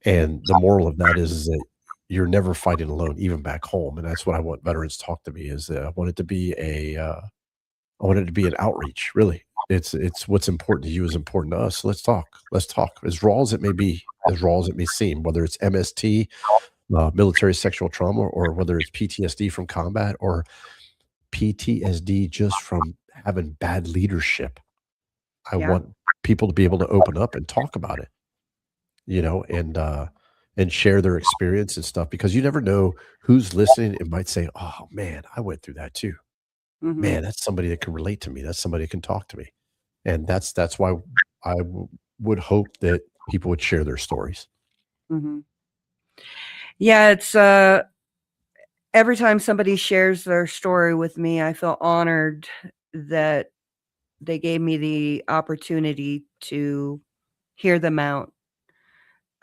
And the moral of that is that you're never fighting alone, even back home. And that's what I want veterans to talk to me is that I want it to be I want it to be an outreach, really. It's what's important to you is important to us. So let's talk. Let's talk. As raw as it may be, as raw as it may seem, whether it's MST, military sexual trauma, or whether it's PTSD from combat or PTSD just from having bad leadership. I
Yeah.
want people to be able to open up and talk about it, and share their experience and stuff because you never know who's listening and might say, "Oh man, I went through that too.
Hmm.
Man, that's somebody that can relate to me. That's somebody that can talk to me." And that's why would hope that people would share their stories.
Hmm. Yeah, it's every time somebody shares their story with me, I feel honored that they gave me the opportunity to hear them out.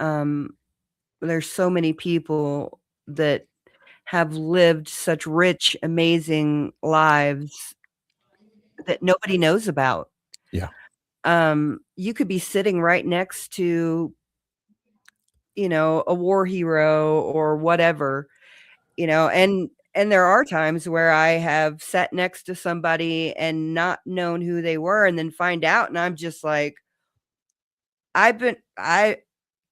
Um, there's so many people that have lived such rich, amazing lives that nobody knows about.
Yeah.
You could be sitting right next to, a war hero or whatever, and there are times where I have sat next to somebody and not known who they were and then find out and I'm just like, I've been I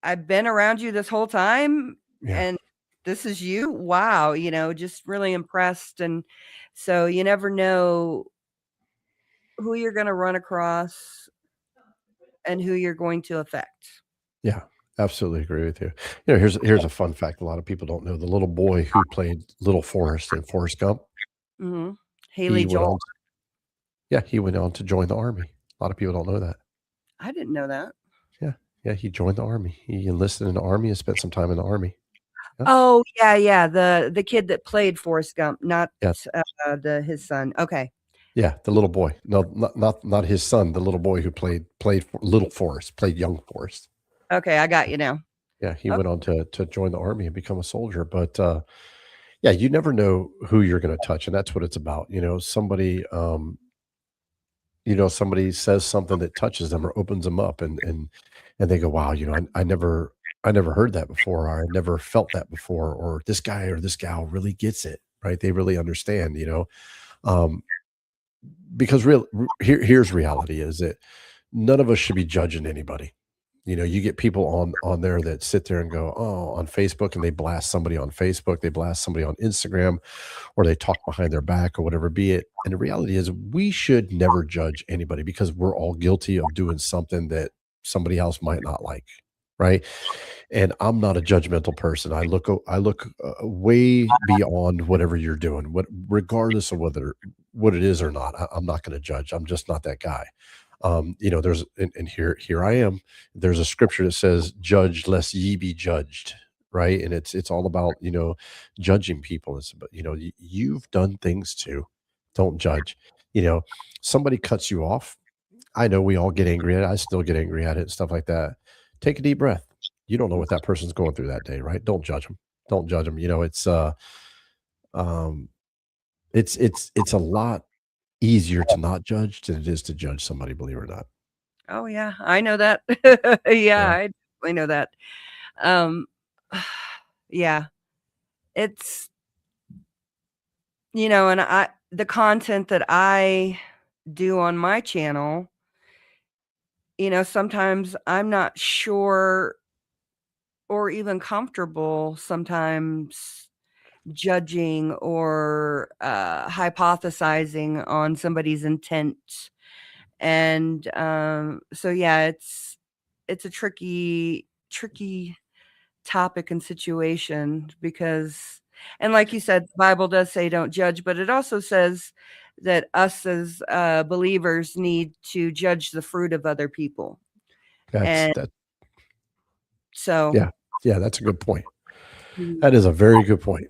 I've been around you this whole time
Yeah.
and this is you? Wow, just really impressed and so you never know who you're gonna run across and who you're going to affect.
Yeah. Absolutely agree with you. Here's a fun fact a lot of people don't know. The little boy who played Little Forrest in Forrest Gump,
Mhm.
he
Haley
went
Joel.
on he went on to join the army. A lot of people don't know that.
I didn't know that.
Yeah. Yeah, he joined the army. He enlisted in the army and spent some time in the army. Yeah.
Oh, yeah, yeah, the kid that played Forrest Gump, not,
Yeah.
the his son. Okay.
Yeah, the little boy. No, not his son, the little boy who played for Little Forrest, played young Forrest.
Okay, I got you now.
Yeah, he
Oh,
went on to join the army and become a soldier, but, yeah, you never know who you're gonna touch, and that's what it's about, somebody says something that touches them or opens them up, and they go, "Wow, I never heard that before, or I never felt that before, or this guy or this gal really gets it," right? They really understand, Um, because here's reality is that none of us should be judging anybody. You get people on there that sit there and go, "Oh," on Facebook, and they blast somebody on Facebook, they blast somebody on Instagram, or they talk behind their back or whatever be it. And the reality is we should never judge anybody because we're all guilty of doing something that somebody else might not like, right? And I'm not a judgmental person. I look way beyond whatever you're doing, regardless of whether what it is or not. I'm not going to judge. I'm just not that guy. There's and here I am. There's a scripture that says, "Judge lest ye be judged." Right, and it's all about judging people. It's about you've done things too. Don't judge. You know, somebody cuts you off. I know we all get angry at it. I still get angry at it and stuff like that. Take a deep breath. You don't know what that person's going through that day, right? Don't judge them. Don't judge them. Um, it's a lot easier to not judge than it is to judge somebody, believe it or not.
oh, yeah, I know that. Yeah,
Yeah.
I definitely know that. Um, yeah, it's and the content that I do on my channel, sometimes I'm not sure or even comfortable sometimes judging or, hypothesizing on somebody's intent. And, so yeah, it's a tricky topic and situation because and like you said, the Bible does say don't judge, but it also says that us as believers need to judge the fruit of other people.
That's
And
that.
so,
Yeah, yeah, that's a good point.
Mhm.
That is a very good point.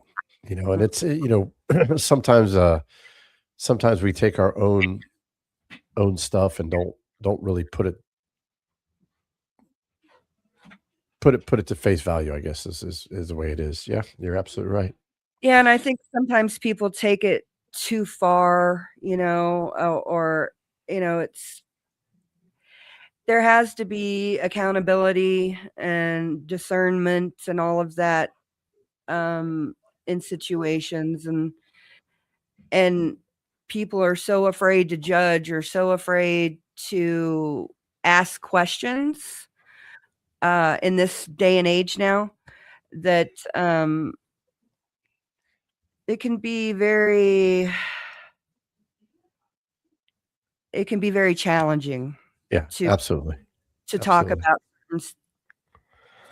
And it's sometimes sometimes we take our own stuff and don't really put it to face value, I guess is the way it is. Yeah, you're absolutely right.
Yeah, and I think sometimes people take it too far, or it's there has to be accountability and discernment and all of that in situations, and people are so afraid to judge or so afraid to ask questions in this day and age now that it can be very it can be very challenging
Yeah,
to
absolutely.
talk
Absolutely.
about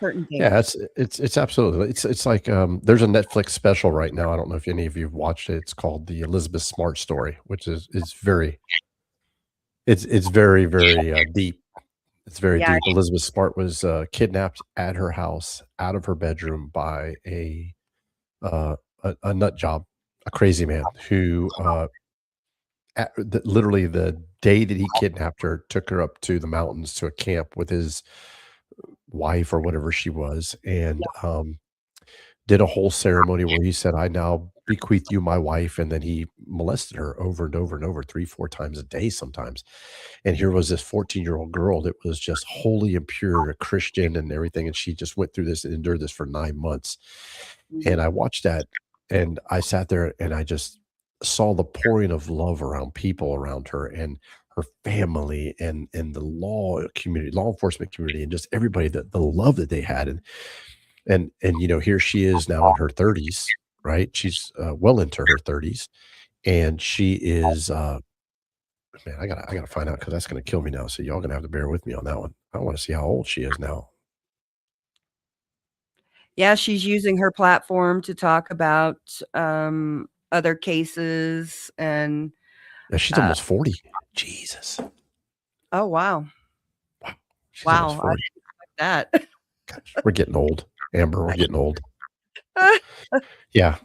certain things.
Yeah, it's absolutely. It's like there's a Netflix special right now. I don't know if any of you have watched it. It's called The Elizabeth Smart Story, which is very it's very, very deep. It's very
Yeah,
deep. Elizabeth Smart was kidnapped at her house out of her bedroom by a nut job, a crazy man who literally the day that he kidnapped her, took her up to the mountains to a camp with his wife or whatever she was, and did a whole ceremony where he said, "I now bequeath you my wife," and then he molested her over and over and over, 3, 4 times a day sometimes. And here was this 14-year-old girl that was just holy and pure, a Christian and everything, and she just went through this and endured this for 9 months. And I watched that, and I sat there, and I just saw the pouring of love around people around her and her family and the law enforcement community, and just everybody, the love that they had. And here she is now in her 30s, right? She's well into her 30s, and she is man, I gotta find out because that's gonna kill me now. So y'all gonna have to bear with me on that one. I want to see how old she is now.
yeah, she's using her platform to talk about other cases and
Yeah, she's
uh,
almost 40. Jesus.
oh wow,
Wow. She's almost
wow, I
40.
didn't expect that.
Gosh, we're getting old. Amber, we're getting old. Yeah.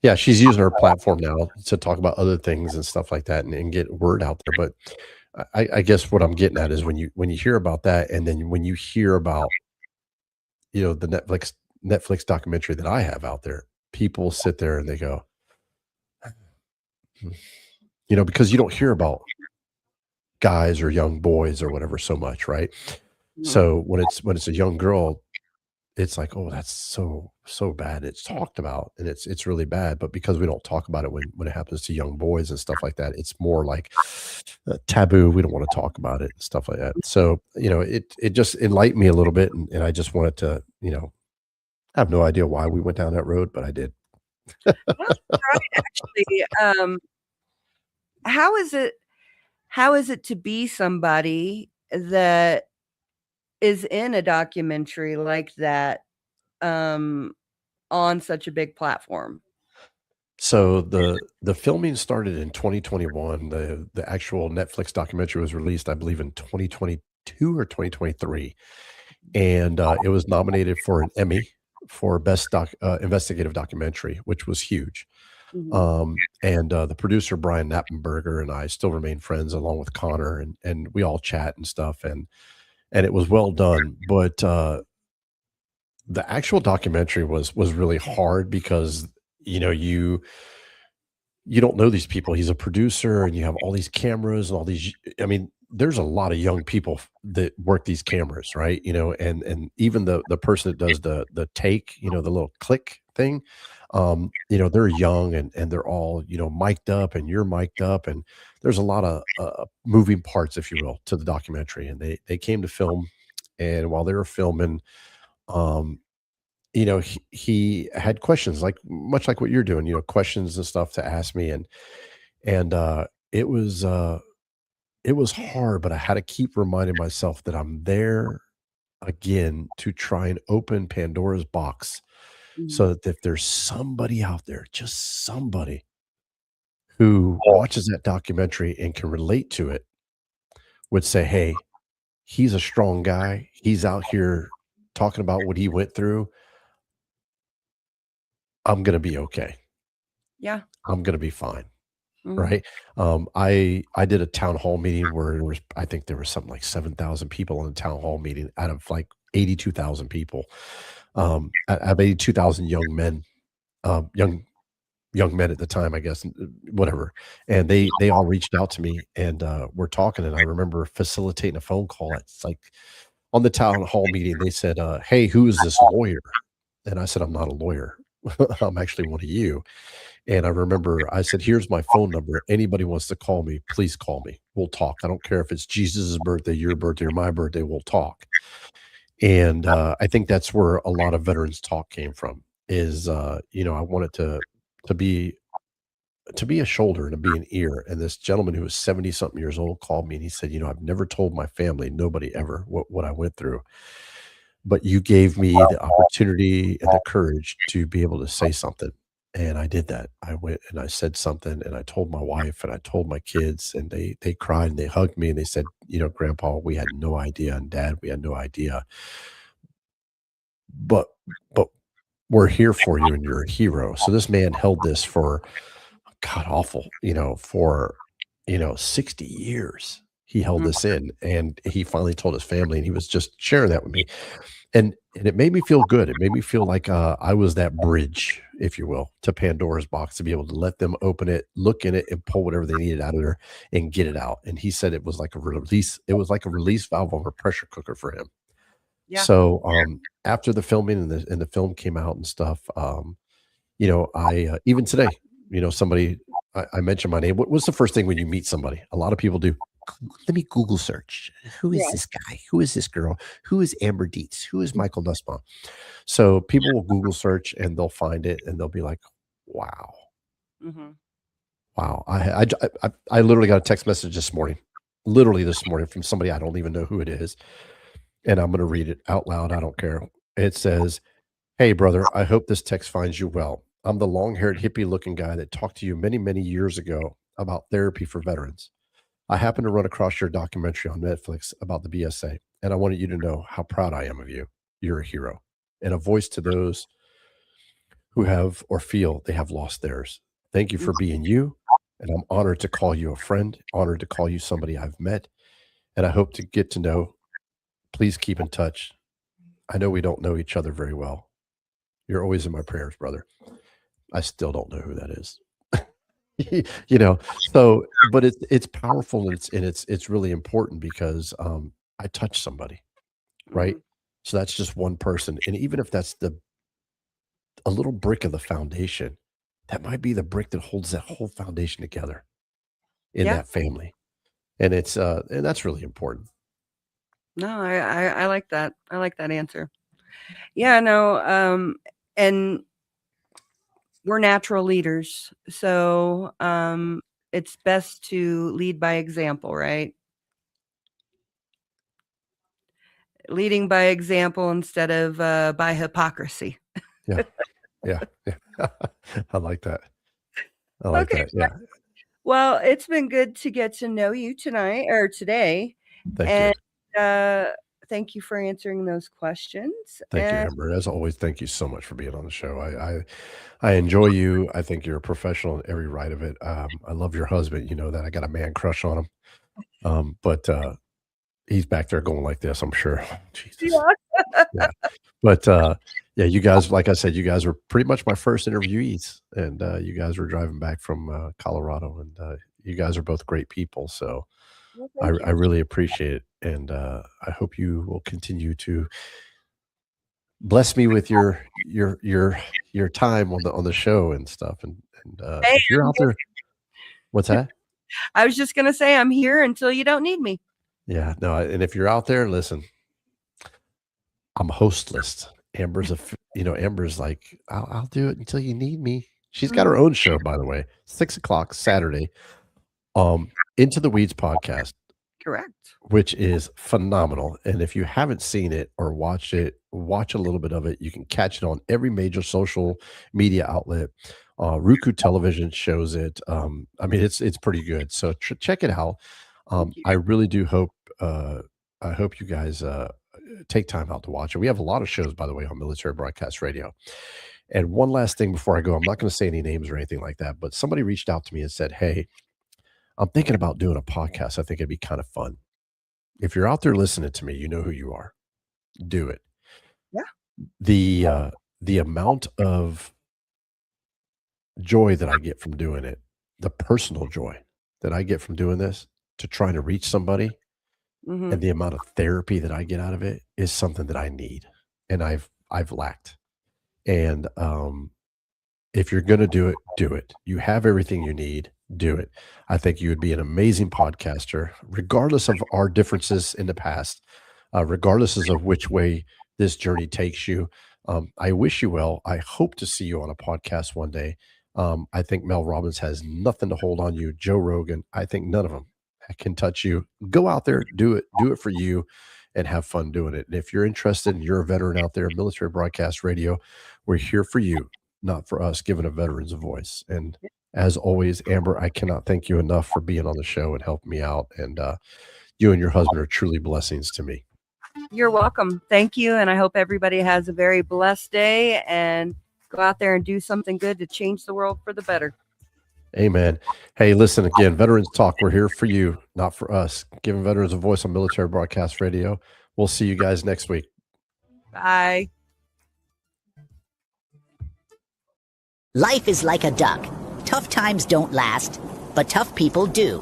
Yeah, she's using her platform now to talk about other things and stuff like that and get word out there. But I guess what I'm getting at is when you hear about that, and then when you hear about, the Netflix documentary that I have out there, people sit there and they go, "Hmm," because you don't hear about guys or young boys or whatever so much, right?
Mhm.
So when it's a young girl, it's like, "Oh, that's so bad." It's talked about, and it's really bad, but because we don't talk about it when it happens to young boys and stuff like that, it's more like taboo. We don't want to talk about it and stuff like that. So, it just enlightened me a little bit, and I just wanted to, I have no idea why we went down that road, but I did.
Well, right, actually, how is it to be somebody that is in a documentary like that um, on such a big platform?
So the filming started in 2021. The actual Netflix documentary was released, I believe, in 2022 or 2023, and it was nominated for an Emmy for best investigative documentary, which was huge.
Mhm.
And the producer Brian Knappenberger and I still remain friends, along with Connor, and we all chat and stuff, and it was well done. But the actual documentary was really hard because you don't know these people. He's a producer, and you have all these cameras and all these. I mean, there's a lot of young people that work these cameras, right? And even the person that does the take, the little click thing, they're young, and they're all mic'd up, and you're mic'd up, and there's a lot of moving parts, if you will, to the documentary. And they came to film, and while they were filming, um, he had questions, like much like what you're doing, questions and stuff to ask me, and it was hard, but I had to keep reminding myself that I'm there again to try and open Pandora's box,
Mhm.
so that if there's somebody out there, just somebody who watches that documentary and can relate to it would say, hey, he's a strong guy. He's out here talking about what he went through. I'm going to be okay.
Yeah.
I'm going to be fine.
Mhm.
Right. I did a town hall meeting where I think there was something like 7,000 people in the town hall meeting out of like 82,000 people. Out of 82,000 young men, young men at the time, I guess, whatever. And they all reached out to me and we're talking. And I remember facilitating a phone call. It's like on the town hall meeting, they said, hey, who is this lawyer? And I said, I'm not a lawyer. I'm actually one of you. And I remember I said, here's my phone number. Anybody wants to call me, please call me. We'll talk. I don't care if it's Jesus' birthday, your birthday, or my birthday, we'll talk. And I think that's where a lot of veterans talk came from is, I wanted to be a shoulder and to be an ear. And this gentleman who was 70 something years old called me and he said, I've never told my family, nobody ever, what I went through. But you gave me the opportunity and the courage to be able to say something. And I did that. I went and I said something and I told my wife and I told my kids and they cried and they hugged me and they said, Grandpa, we had no idea. And Dad, we had no idea. But we're here for you and you're a hero. So this man held this for God awful, for 60 years. He held this in and he finally told his family and he was just sharing that with me. And it made me feel good. It made me feel like I was that bridge, if you will, to Pandora's box to be able to let them open it, look in it, and pull whatever they needed out of there and get it out. And he said it was like a release. It was like a release valve of a pressure cooker for him.
Yeah.
So after the filming and the film came out and stuff, I even today, somebody I mentioned my name. What was the first thing when you meet somebody? A lot of people do. Let me Google search. Who is this guy? Who is this girl? Who is Amber Dietz? Who is Michael Nussbaum? So people will Google search and they'll find it and they'll be like, wow.
Mm-hmm.
Wow. I literally got a text message this morning from somebody I don't even know who it is. And I'm going to read it out loud. I don't care. It says, hey, brother, I hope this text finds you well. I'm the long-haired hippie looking guy that talked to you many, many years ago about therapy for veterans. I happened to run across your documentary on Netflix about the BSA, and I wanted you to know how proud I am of you. You're a hero and a voice to those who have or feel they have lost theirs. Thank you for being you, and I'm honored to call you a friend, honored to call you somebody I've met, and I hope to get to know. Please keep in touch. I know we don't know each other very well. You're always in my prayers, brother. I still don't know who that is. So but it's powerful and it's really important because I touched somebody, right? So that's just one person. And even if that's a little brick of the foundation, that might be the brick that holds that whole foundation together in that family. And it's and that's really important.
No, I like that. I like that answer. Yeah, no, and we're natural leaders. So it's best to lead by example, right? Leading by example instead of by hypocrisy.
Yeah. Yeah. I like that. I like that. Yeah.
Well, it's been good to get to know you tonight or today.
Thank you.
Thank you for answering those questions.
Thank you, Amber. As always, thank you so much for being on the show. I enjoy you. I think you're a professional in every right of it. I love your husband. You know that I got a man crush on him. But he's back there going like this, I'm sure. Jesus. Yeah. But yeah, you guys, like I said, you guys were pretty much my first interviewees, and you guys were driving back from Colorado, and you guys are both great people. So I really appreciate it. And I hope you will continue to bless me with your time on the show and stuff. And if you're out there, what's that?
I was just going to say, I'm here until you don't need me.
Yeah, no. And if you're out there, listen, I'm hostless. Amber's like, I'll do it until you need me. She's got her own show, by the way, 6:00 Saturday. Into the Weeds podcast.
Correct.
which is phenomenal. And if you haven't seen it or watched it, watch a little bit of it. You can catch it on every major social media outlet. Roku Television shows it. I mean, it's pretty good. So check it out. I really do hope. I hope you guys take time out to watch it. We have a lot of shows, by the way, on Military Broadcast Radio. And one last thing before I go, I'm not going to say any names or anything like that, but somebody reached out to me and said, "Hey, I'm thinking about doing a podcast. I think it'd be kind of fun. If you're out there listening to me, you know who you are. Do it."
Yeah.
The amount of joy that I get from doing it, the personal joy that I get from doing this to trying to reach somebody,
Hmm.
and the amount of therapy that I get out of it is something that I need, and I've lacked. And if you're going to do it, do it. You have everything you need. Do it. I think you would be an amazing podcaster, regardless of our differences in the past, regardless of which way this journey takes you. I wish you well. I hope to see you on a podcast one day. I think Mel Robbins has nothing to hold on you. Joe Rogan, I think none of them can touch you. Go out there, do it for you, and have fun doing it. And if you're interested and you're a veteran out there, Military Broadcast Radio, we're here for you, not for us, giving a veterans a voice. And as always, Amber, I cannot thank you enough for being on the show and helping me out. And you and your husband are truly blessings to me.
You're welcome. Thank you. And I hope everybody has a very blessed day and go out there and do something good to change the world for the better.
Amen. Hey, listen again, Veterans Talk. We're here for you, not for us. Giving veterans a voice on Military Broadcast Radio. We'll see you guys next week.
Bye.
Life is like a duck. Tough times don't last, but tough people do.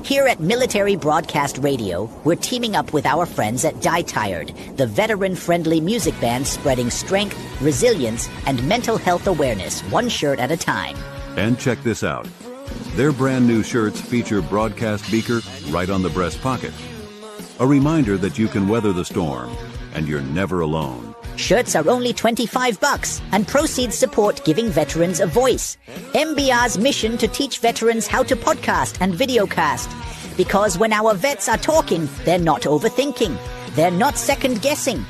Here at Military Broadcast Radio, we're teaming up with our friends at Die Tired, the veteran-friendly music band spreading strength, resilience, and mental health awareness one shirt at a time.
And check this out. Their brand new shirts feature broadcast beaker right on the breast pocket. A reminder that you can weather the storm and you're never alone.
Shirts are only $25 and proceeds support giving veterans a voice. MBR's mission to teach veterans how to podcast and videocast. Because when our vets are talking, they're not overthinking. They're not second-guessing.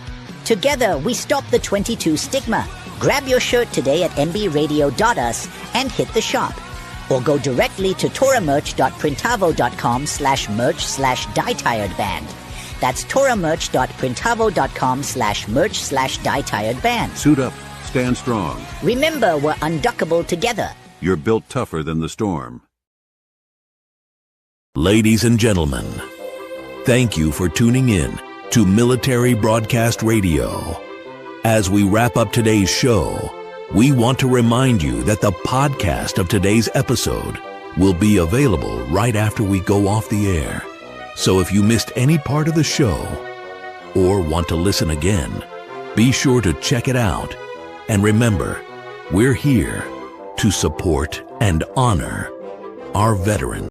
Together, we stop the 22 stigma. Grab your shirt today at mbradio.us and hit the shop. Or go directly to toramerch.printavo.com/merch/dietiredband. That's toramerch.printavo.com/merch/dietiredband.
Suit up, stand strong.
Remember, we're unduckable together.
You're built tougher than the storm.
Ladies and gentlemen, thank you for tuning in to Military Broadcast Radio. As we wrap up today's show, we want to remind you that the podcast of today's episode will be available right after we go off the air. So if you missed any part of the show or want to listen again, be sure to check it out. And remember, we're here to support and honor our veterans.